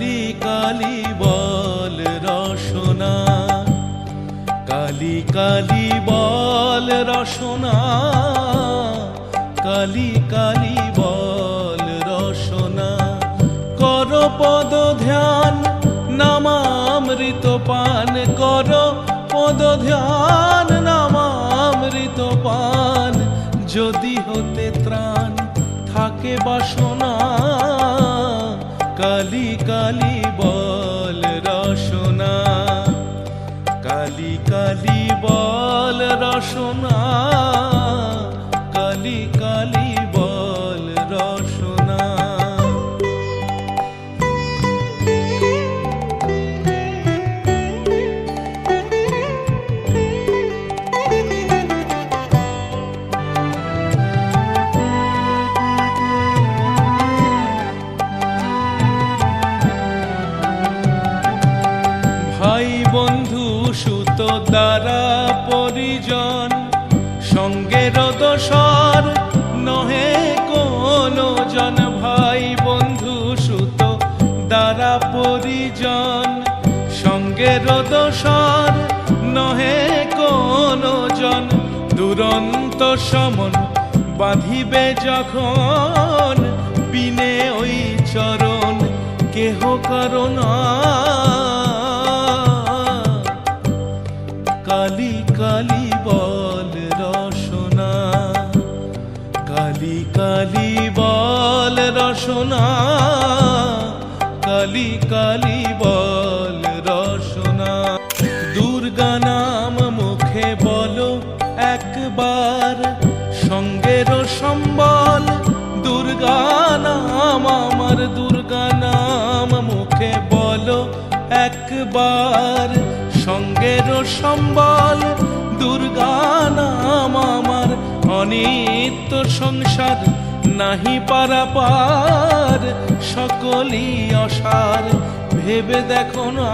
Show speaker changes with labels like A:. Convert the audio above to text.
A: কালি কালি বল রসনা, কালি কালি বল রসনা, কালি কালি বল রসনা। কর পদ ধ্যান নামামৃত পান, কর পদ ধ্যান নামামৃত পান। যদি হতে ত্রাণ থাকে বাসনা, কালি কালি বল রসনা, কালি কালি বল রসনা, কালি কালি বল রসনা। ভাই বন্ধু সুত দ্বারা পরিজন, সঙ্গের দোসর নহে কোনো জন। ভাই বন্ধু সুত দ্বারা পরিজন, সঙ্গের দোসর নহে কোনো জন। দুরন্ত সমন বাঁধিবে যখন, বিনে ওই চরণ কেহ কারণ। কালি কালি বল রসনা, কালি কালি বল রসনা, কালি কালি বল রসনা। দুর্গা নাম মুখে বলো একবার, সঙ্গের সম্বল দুর্গা নাম আমার। দুর্গা নাম মুখে বলো একবার, সঙ্গের সম্বল দুর্গা নাম আমার। অনিত্য সংসার নাহি পারাপার, সকলই অসার ভেবে দেখো না।